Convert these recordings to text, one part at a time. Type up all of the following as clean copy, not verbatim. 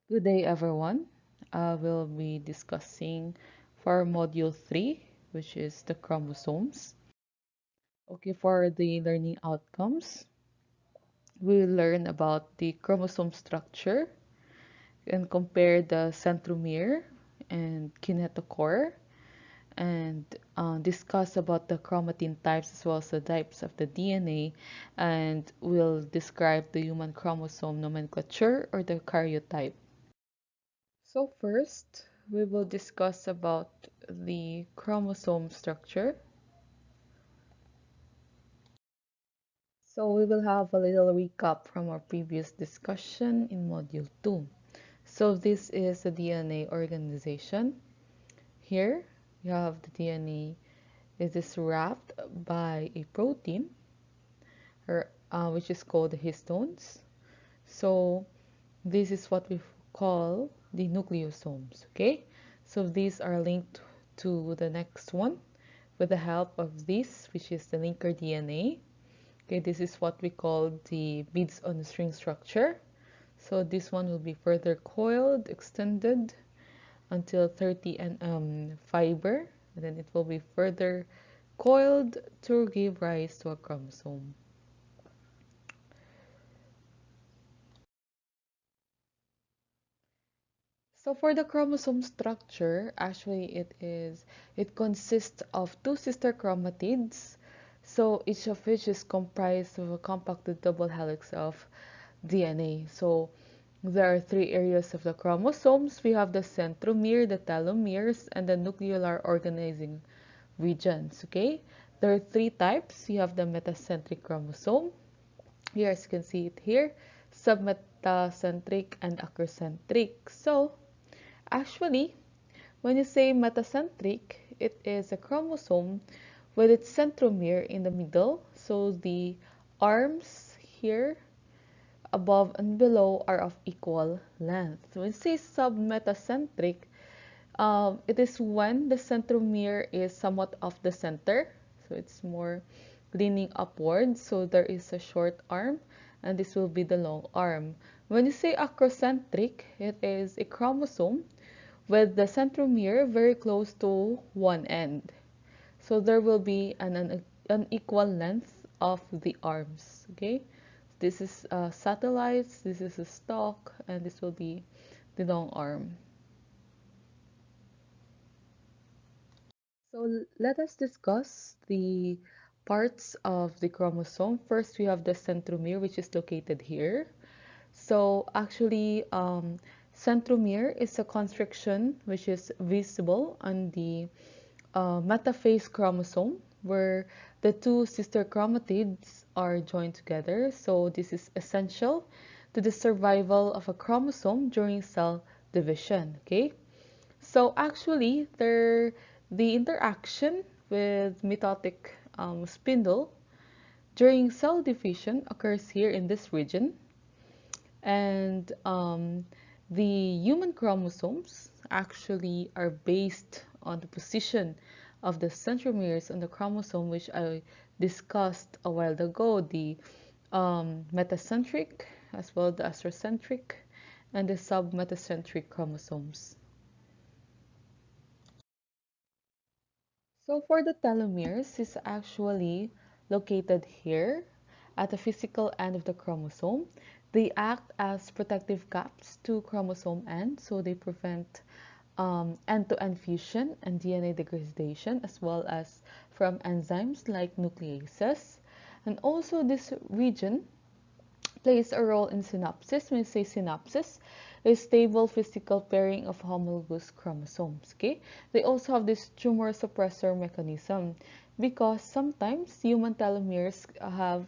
Good day, everyone. We'll be discussing for Module 3, which is the chromosomes. Okay, for the learning outcomes, we'll learn about the chromosome structure and compare the centromere and kinetochore and discuss about the chromatin types as well as the types of the DNA, and we'll describe the human chromosome nomenclature or the karyotype. So first, we will discuss about the chromosome structure. So we will have a little recap from our previous discussion in Module 2. So this is the DNA organization. Here, you have the DNA. It is wrapped by a protein, which is called the histones. So this is what we call the nucleosomes, okay? So these are linked to the next one with the help of this, which is the linker DNA. Okay, this is what we call the beads on the string structure. So this one will be further coiled, extended until 30 and fiber, and then it will be further coiled to give rise to a chromosome. So for the chromosome structure, actually it consists of two sister chromatids. So each of which is comprised of a compacted double helix of DNA. So there are three areas of the chromosomes. We have the centromere, the telomeres, and the nucleolar organizing regions. Okay, there are three types. You have the metacentric chromosome. Here, as you can see it here, submetacentric and acrocentric. So actually, when you say metacentric, it is a chromosome with its centromere in the middle. So the arms here above and below are of equal length. When you say submetacentric, it is when the centromere is somewhat off the center. So it's more leaning upwards. So there is a short arm and this will be the long arm. When you say acrocentric, it is a chromosome with the centromere very close to one end. So there will be an equal length of the arms. Okay, this is satellites, this is a stalk, and this will be the long arm. So let us discuss the parts of the chromosome. First, we have the centromere, which is located here. So actually, centromere is a constriction which is visible on the metaphase chromosome, where the two sister chromatids are joined together. So this is essential to the survival of a chromosome during cell division. Okay, so actually, the interaction with mitotic spindle during cell division occurs here in this region, and the human chromosomes actually are based on the position of the centromeres on the chromosome, which I discussed a while ago, the metacentric as well the astrocentric and the submetacentric chromosomes. So for the telomeres, it's actually located here at the physical end of the chromosome. They act as protective caps to chromosome end, so they prevent end-to-end fusion and DNA degradation, as well as from enzymes like nucleases. And also this region plays a role in synapses. When we say synapses, a stable physical pairing of homologous chromosomes. Okay, they also have this tumor suppressor mechanism because sometimes human telomeres have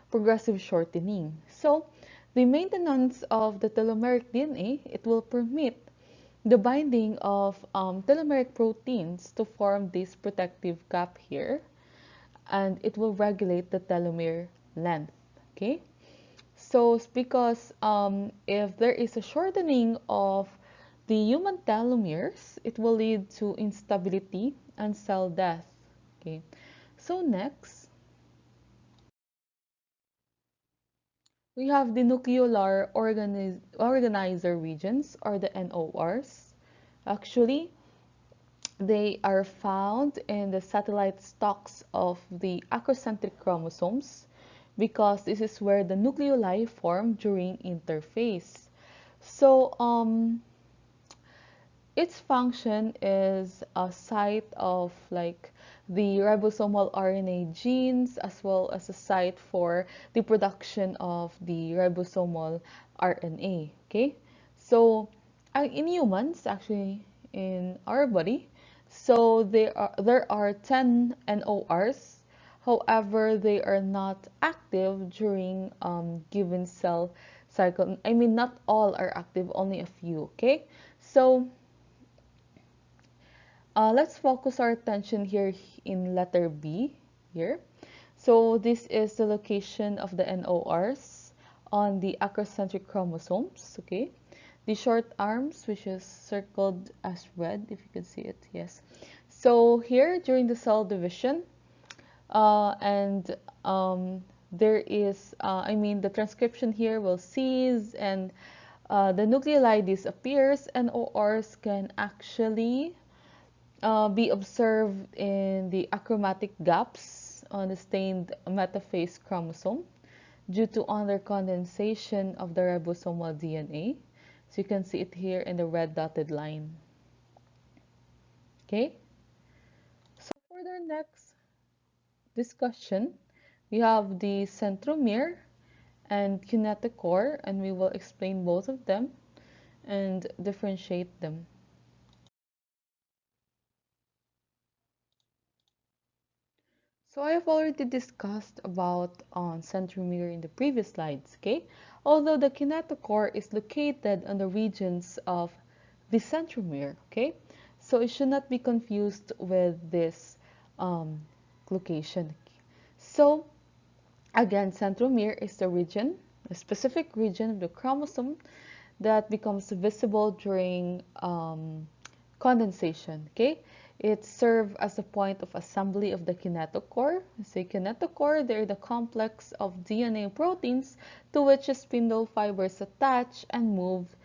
progressive shortening. So the maintenance of the telomeric DNA, it will permit the binding of telomeric proteins to form this protective cap here, and it will regulate the telomere length. Okay, so it's because if there is a shortening of the human telomeres, it will lead to instability and cell death. Okay, so next, We have the nucleolar organizer regions, or the NORs. Actually, they are found in the satellite stalks of the acrocentric chromosomes because this is where the nucleoli form during interphase. So, its function is a site of like the ribosomal RNA genes, as well as a site for the production of the ribosomal RNA. Okay, so in humans, actually in our body, so there are 10 NORs. However, they are not active during given cell cycle. I mean, not all are active, only a few. Okay, so let's focus our attention here in letter B here. So this is the location of the NORs on the acrocentric chromosomes, okay? The short arms, which is circled as red, if you can see it, yes. So here, during the cell division, and there is, the transcription here will cease, and the nucleoli disappears. NORs can actually be observed in the achromatic gaps on the stained metaphase chromosome due to undercondensation of the ribosomal DNA. So you can see it here in the red dotted line. Okay, so for the next discussion, we have the centromere and kinetochore, and we will explain both of them and differentiate them. So I have already discussed about centromere in the previous slides, okay? Although the kinetochore is located on the regions of the centromere, okay? So it should not be confused with this um, location. So again, centromere is the region, a specific region of the chromosome that becomes visible during condensation, okay? It serves as a point of assembly of the kinetochore. Say kinetochore, they're the complex of DNA proteins to which the spindle fibers attach and move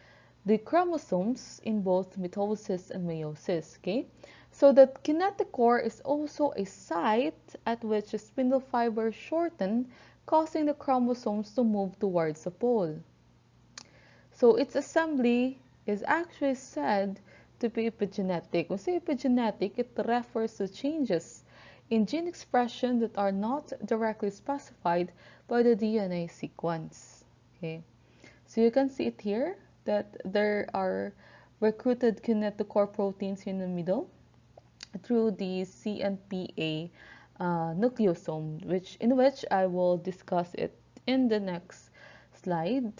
the chromosomes in both mitosis and meiosis, okay? So the kinetochore is also a site at which the spindle fibers shorten, causing the chromosomes to move towards the pole. So its assembly is actually said to be epigenetic. When we say epigenetic, it refers to changes in gene expression that are not directly specified by the DNA sequence. Okay, so you can see it here that there are recruited kinetochore proteins in the middle through the CNPA nucleosome, in which I will discuss it in the next slide.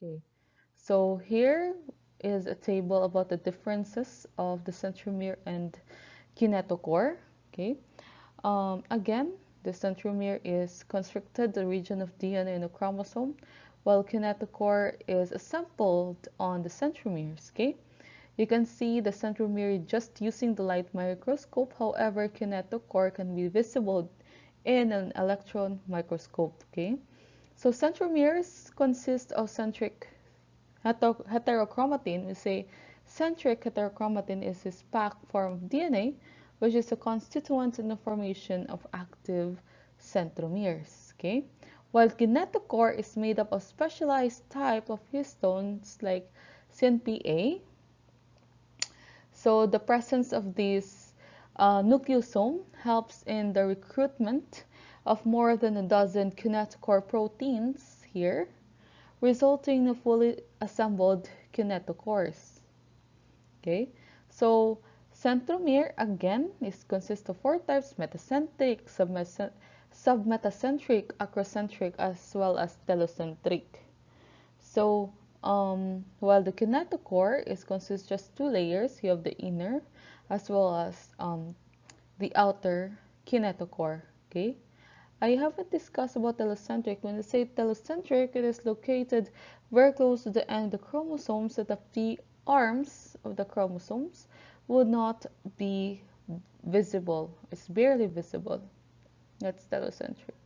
Okay, so here is a table about the differences of the centromere and kinetochore. Okay, again, the centromere is constricted the region of DNA in a chromosome, while kinetochore is assembled on the centromeres. Okay, you can see the centromere just using the light microscope. However, kinetochore can be visible in an electron microscope. Okay, so centromeres consist of centric heterochromatin. We say centric heterochromatin is this packed form of DNA, which is a constituent in the formation of active centromeres. Okay, while kinetochore is made up of specialized type of histones like CNPA. So the presence of this nucleosome helps in the recruitment of more than a dozen kinetochore proteins here, resulting in a fully assembled kinetochores. Okay, so centromere again consists of four types: metacentric, submetacentric, acrocentric, as well as telocentric. So while the kinetochore consists just two layers, you have the inner as well as the outer kinetochore. Okay, I haven't discussed about telocentric. When I say telocentric, it is located very close to the end of the chromosomes, so that the arms of the chromosomes would not be visible. It's barely visible. That's telocentric.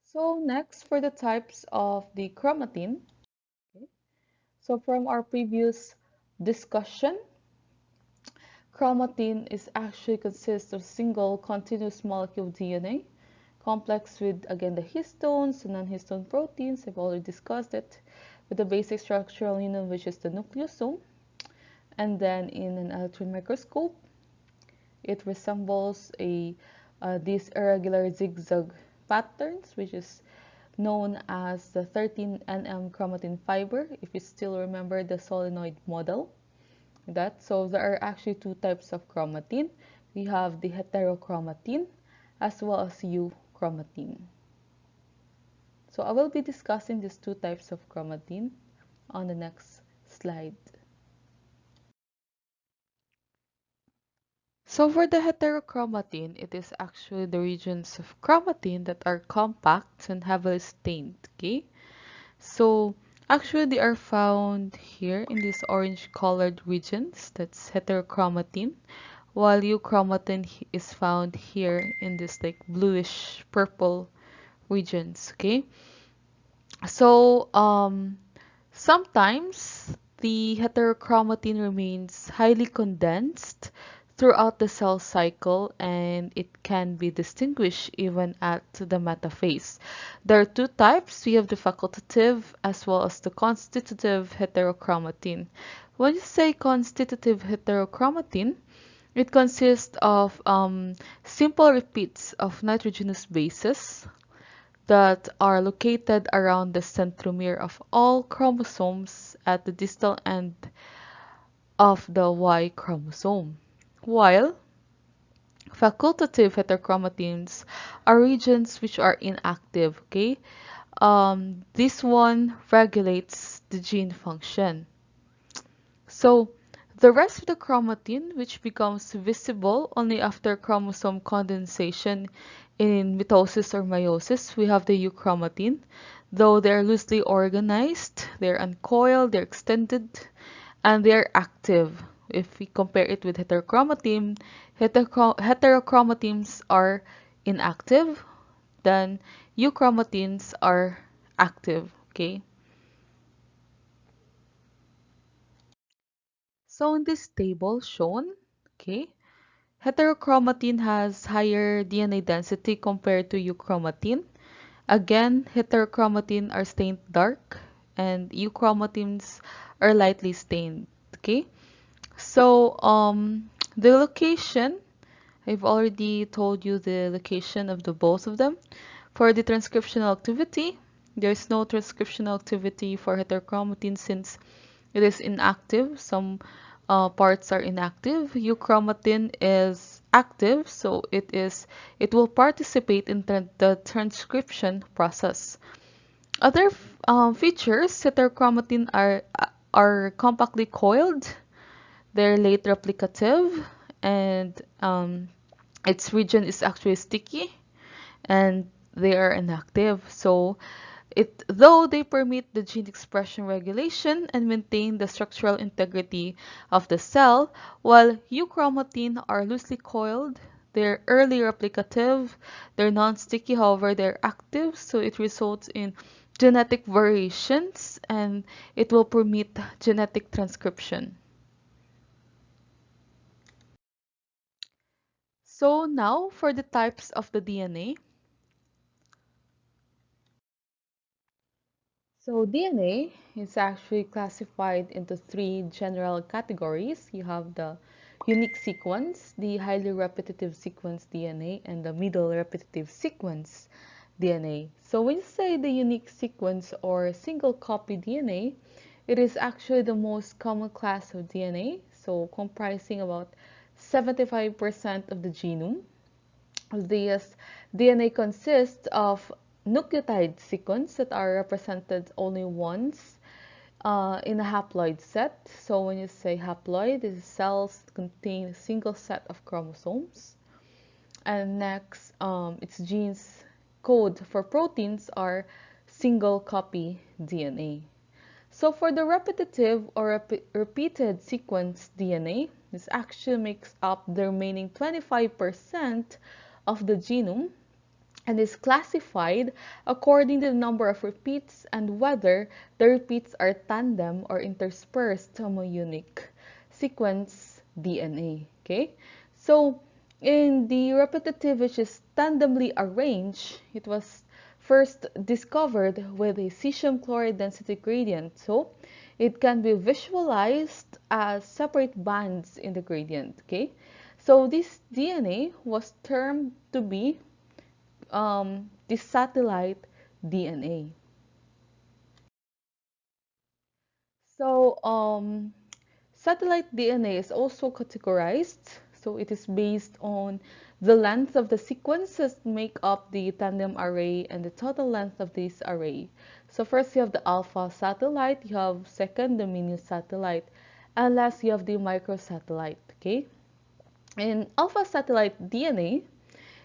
So next, for the types of the chromatin. Okay. So from our previous discussion, chromatin is actually consists of single continuous molecule of DNA, complex with again the histones and non-histone proteins. I've already discussed it, with the basic structural unit which is the nucleosome. And then in an electron microscope, it resembles these irregular zigzag patterns, which is known as the 13 nm chromatin fiber, if you still remember the solenoid model. So there are actually two types of chromatin. We have the heterochromatin as well as euchromatin. So I will be discussing these two types of chromatin on the next slide. So for the heterochromatin, it is actually the regions of chromatin that are compact and heavily stained, okay? So actually they are found here in these orange colored regions, that's heterochromatin, while euchromatin is found here in this like bluish purple regions, okay? So sometimes the heterochromatin remains highly condensed throughout the cell cycle, and it can be distinguished even at the metaphase. There are two types. We have the facultative as well as the constitutive heterochromatin. When you say constitutive heterochromatin, it consists of simple repeats of nitrogenous bases that are located around the centromere of all chromosomes at the distal end of the Y chromosome. While facultative heterochromatins are regions which are inactive, okay? This one regulates the gene function. So the rest of the chromatin, which becomes visible only after chromosome condensation in mitosis or meiosis, we have the euchromatin. Though they're loosely organized, they're uncoiled, they're extended, and they're active. If we compare it with heterochromatin, heterochromatins are inactive, then euchromatins are active, okay? So in this table shown, okay, heterochromatin has higher DNA density compared to euchromatin. Again, heterochromatin are stained dark and euchromatins are lightly stained, okay? So the location, I've already told you the location of the both of them. For the transcriptional activity, there's no transcriptional activity for heterochromatin since it is inactive. Some parts are inactive. Euchromatin is active, so it will participate in the transcription process. Other features, heterochromatin are compactly coiled. They're late replicative, and its region is actually sticky, and they are inactive. So though they permit the gene expression regulation and maintain the structural integrity of the cell, while euchromatin are loosely coiled, they're early replicative, they're non-sticky, however, they're active, so it results in genetic variations and it will permit genetic transcription. So now for the types of the DNA. So DNA is actually classified into three general categories. You have the unique sequence, the highly repetitive sequence DNA, and the middle repetitive sequence DNA. So when you say the unique sequence or single copy DNA, it is actually the most common class of DNA, so comprising about 75% of the genome. This DNA consists of nucleotide sequence that are represented only once in a haploid set. So when you say haploid, these cells contain a single set of chromosomes. And next, its genes code for proteins are single copy DNA. So for the repetitive or repeated sequence DNA, This actually makes up the remaining 25% of the genome and is classified according to the number of repeats and whether the repeats are tandem or interspersed homounique sequence DNA. Okay, so in the repetitive, which is tandemly arranged, it was first discovered with a cesium chloride density gradient. So it can be visualized as separate bands in the gradient. Okay, so this DNA was termed to be the satellite DNA. So satellite DNA is also categorized. So it is based on the length of the sequences that make up the tandem array and the total length of this array. So first you have the alpha satellite, you have second the mini satellite, and last you have the microsatellite. Okay, in alpha satellite DNA,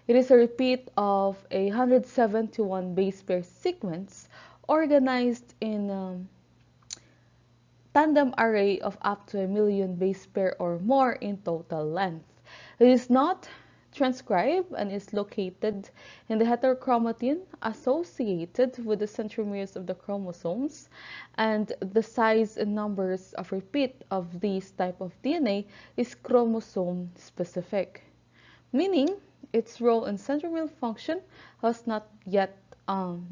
it is a repeat of a 171 base pair sequence organized in tandem array of up to 1,000,000 base pair or more in total length. It is not transcribed and is located in the heterochromatin associated with the centromeres of the chromosomes, and the size and numbers of repeat of this type of DNA is chromosome specific, meaning its role in centromere function has not yet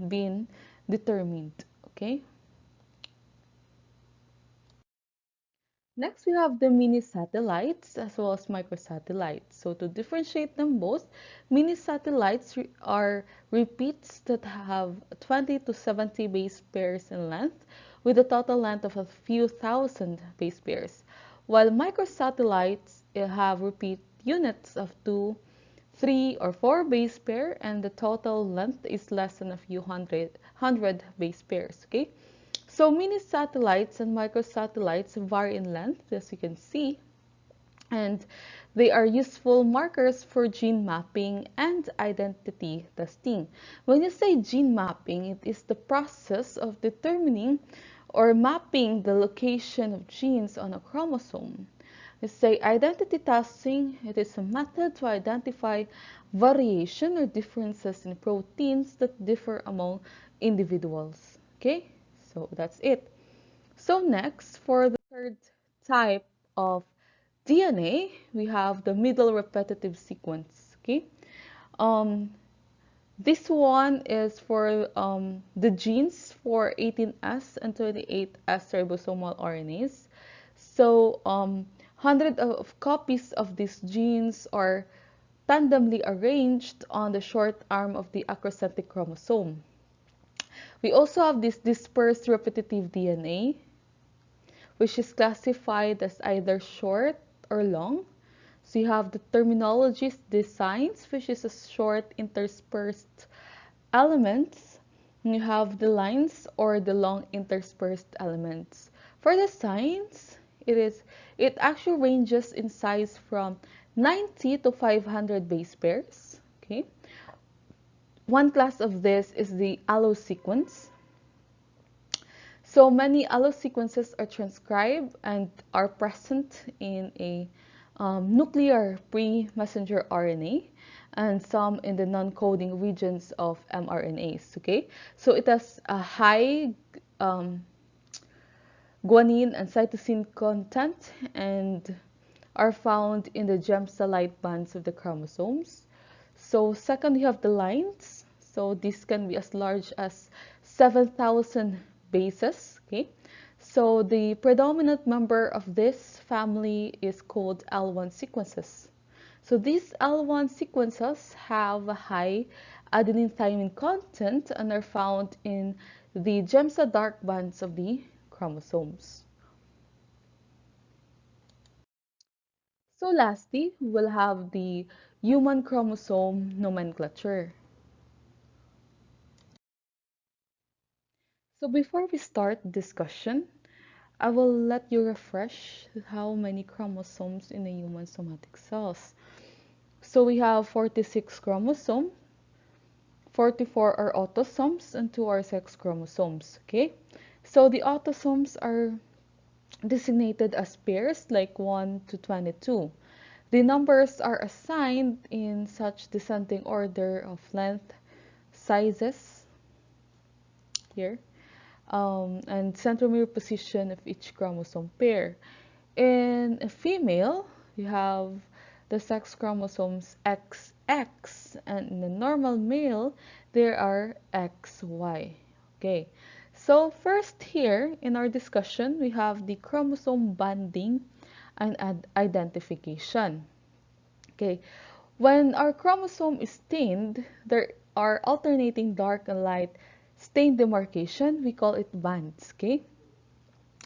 been determined. Okay. Next, we have the mini satellites as well as microsatellites. So to differentiate them both, mini satellites are repeats that have 20 to 70 base pairs in length with a total length of a few thousand base pairs, while microsatellites have repeat units of 2, 3, or 4 base pair, and the total length is less than a few hundred base pairs. Okay. So mini satellites and microsatellites vary in length, as you can see, and they are useful markers for gene mapping and identity testing. When you say gene mapping, it is the process of determining or mapping the location of genes on a chromosome. You say identity testing, it is a method to identify variation or differences in proteins that differ among individuals. Okay? So that's it. So next, for the third type of DNA, we have the middle repetitive sequence. Okay, um, this one is for the genes for 18S and 28S ribosomal RNAs. So 100 of copies of these genes are tandemly arranged on the short arm of the acrocentric chromosome. We also have this dispersed repetitive DNA, which is classified as either short or long. So you have the terminologies designs, which is a short interspersed elements. And you have the lines or the long interspersed elements. For the signs, it actually ranges in size from 90 to 500 base pairs. Okay. One class of this is the allo sequence. So many allo sequences are transcribed and are present in a nuclear pre-messenger RNA and some in the non-coding regions of mRNAs. Okay, so it has a high guanine and cytosine content and are found in the gemstylite bands of the chromosomes. So second, you have the lines. So this can be as large as 7,000 bases. Okay, so the predominant member of this family is called L1 sequences. So these L1 sequences have a high adenine thymine content and are found in the gemsta dark bands of the chromosomes. So lastly, we'll have the human chromosome nomenclature. So before we start discussion, I will let you refresh how many chromosomes in a human somatic cells. So we have 46 chromosomes, 44 are autosomes, and 2 are sex chromosomes. Okay, so the autosomes are designated as pairs like 1 to 22. The numbers are assigned in such descending order of length, sizes here, and centromere position of each chromosome pair. In a female, you have the sex chromosomes XX, and in the normal male, there are XY. Okay, so first here in our discussion, we have the chromosome bonding and identification. Okay, when our chromosome is stained, there are alternating dark and light stain demarcation. We call it bands. Okay,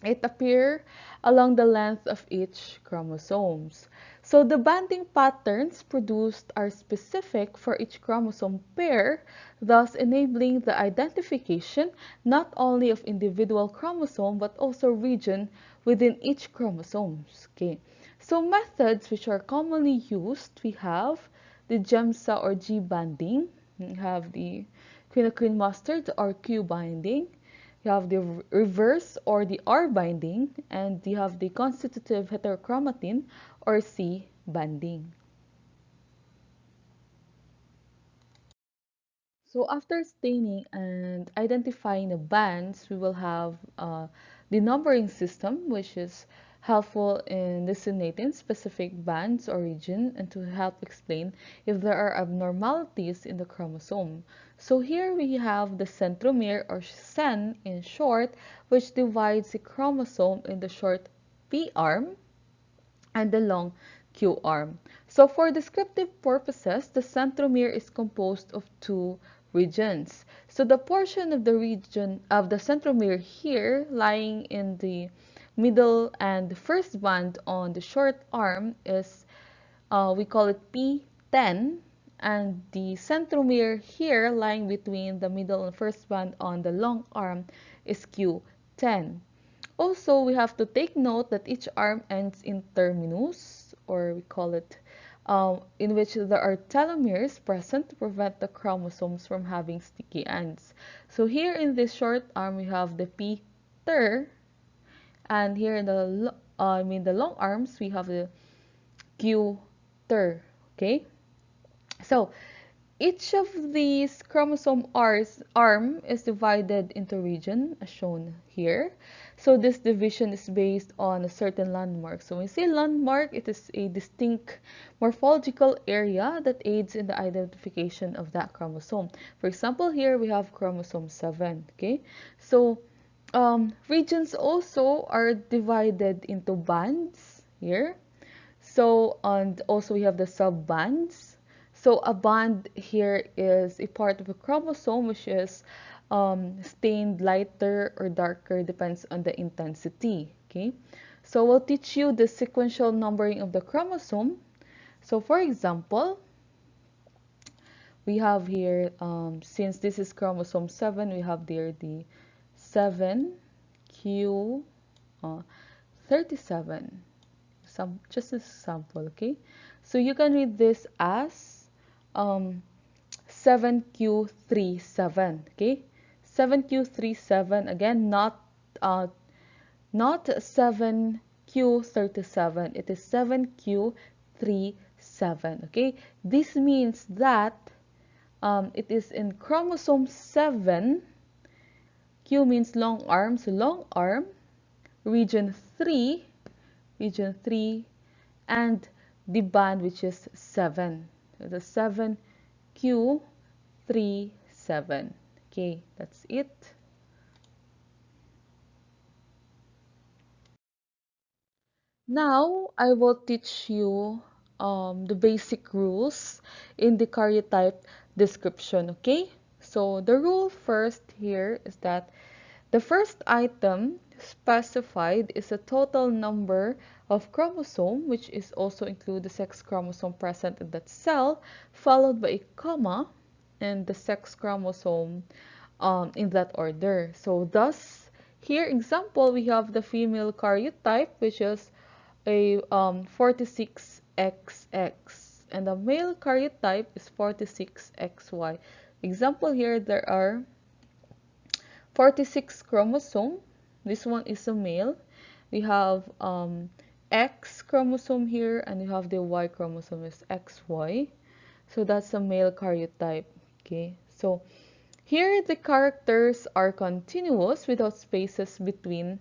it appear along the length of each chromosomes. So the banding patterns produced are specific for each chromosome pair, thus enabling the identification not only of individual chromosome but also region within each chromosomes. Okay. So methods which are commonly used, we have the GEMSA or G banding, we have the quinoline mustard or Q binding, you have the reverse or the R binding, and you have the constitutive heterochromatin or C binding. So after staining and identifying the bands, we will have the numbering system, which is helpful in designating specific bands or region and to help explain if there are abnormalities in the chromosome. So here we have the centromere or CEN in short, which divides the chromosome in the short P arm and the long Q arm. So for descriptive purposes, the centromere is composed of two regions. So the portion of the region of the centromere here lying in the middle and the first band on the short arm is, we call it P10, and the centromere here lying between the middle and first band on the long arm is Q10. Also, we have to take note that each arm ends in terminus, or we call it, in which there are telomeres present to prevent the chromosomes from having sticky ends. So here in this short arm, we have the P-ter, and here in the the long arms, we have the Q-ter. Okay, so each of these chromosome arm is divided into region as shown here. So this division is based on a certain landmark. So when we say landmark, it is a distinct morphological area that aids in the identification of that chromosome. For example, here we have chromosome 7. Okay, so regions also are divided into bands here. So, and also we have the subbands. So a band here is a part of a chromosome which is stained lighter or darker, depends on the intensity. Okay, so we'll teach you the sequential numbering of the chromosome. So for example, we have here, since this is chromosome 7, we have there the 7q 37. Just a sample, okay? So you can read this as 7q37, okay? 7q37, again, not 7q37, it is 7q37, okay? This means that it is in chromosome 7, Q means long arm, so long arm, region 3, and the band which is 7. So the 7q37. Okay, that's it. Now I will teach you the basic rules in the karyotype description. Okay, so the rule first here is that the first item specified is the total number of chromosome, which is also include the sex chromosome present in that cell, followed by a comma and the sex chromosome in that order. So thus, here example, we have the female karyotype, which is a 46XX, and the male karyotype is 46XY. Example here, there are 46 chromosome. This one is a male, we have X chromosome here, and we have the Y chromosome is XY. So that's a male karyotype. Okay, so here the characters are continuous without spaces between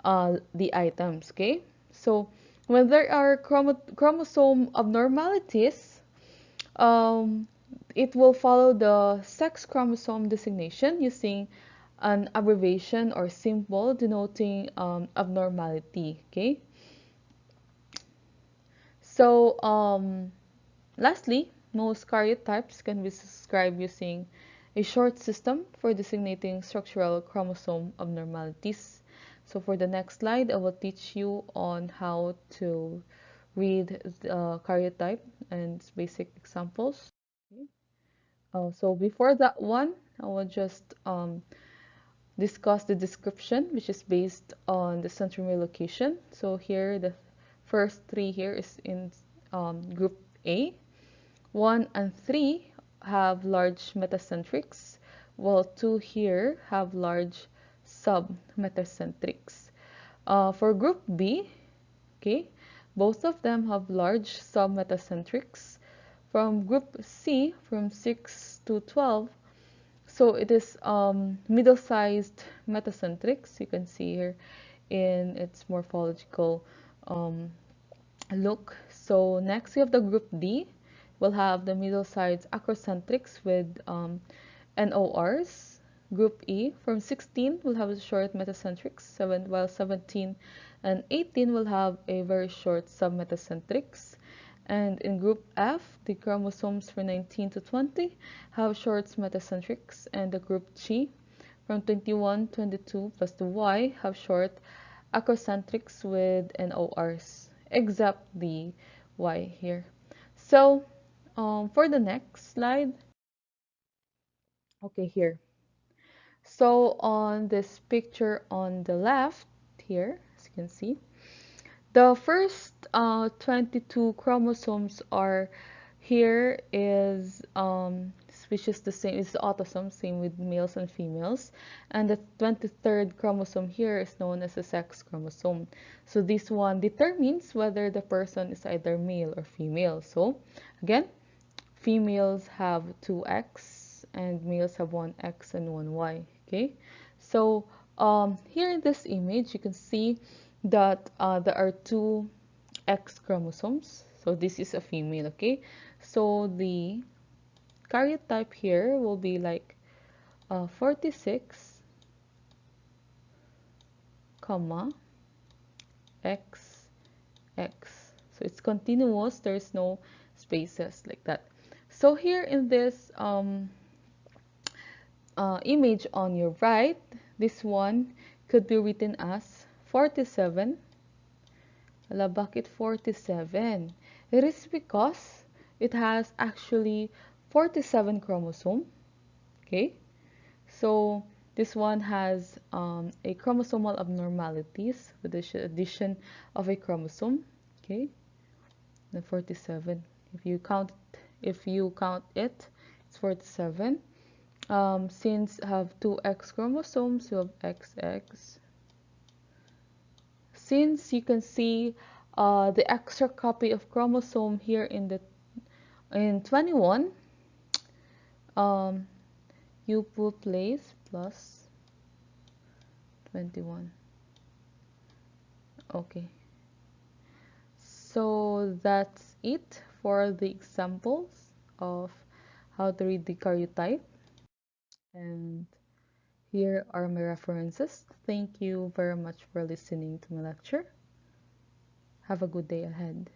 the items. Okay, so when there are chromosome abnormalities, um, it will follow the sex chromosome designation using an abbreviation or symbol denoting abnormality. Okay, so lastly, most karyotypes can be described using a short system for designating structural chromosome abnormalities. So for the next slide, I will teach you on how to read the karyotype and its basic examples. Okay. So before that one, I will just discuss the description, which is based on the centromere location. So here, the first three here is in group A. 1 and 3 have large metacentrics, while 2 here have large submetacentrics. For group B, okay, both of them have large submetacentrics. From group C, from 6 to 12, so it is middle-sized metacentrics. You can see here in its morphological um, look. So next we have the group D. We'll have the middle-sized acrocentrics with NORs. Group E from 16 will have a short metacentrics, while 17 and 18 will have a very short submetacentrics. And in group F, the chromosomes from 19 to 20 have short metacentrics, and the group G from 21, 22 plus the Y have short acrocentrics with NORs, except the Y here. So for the next slide, okay, here. So on this picture on the left here, as you can see, the first 22 chromosomes are here is which is the same, is the autosome, same with males and females, and the 23rd chromosome here is known as a sex chromosome. So this one determines whether the person is either male or female. So again, females have 2X and males have 1X and 1Y. Okay, so here in this image you can see that there are two X chromosomes. So this is a female. Okay, so the karyotype here will be like 46 comma X X. So it's continuous, there's no spaces like that. So here in this image on your right, this one could be written as 47. Ala, bakit 47? It is because it has actually 47 chromosome. Okay, so this one has a chromosomal abnormalities with the addition of a chromosome. Okay, the 47. If you count it, it's 47. Since I have two X chromosomes, you have XX. Since you can see the extra copy of chromosome here in 21, you will place plus 21. Okay, so that's it for the examples of how to read the karyotype. And here are my references. Thank you very much for listening to my lecture. Have a good day ahead.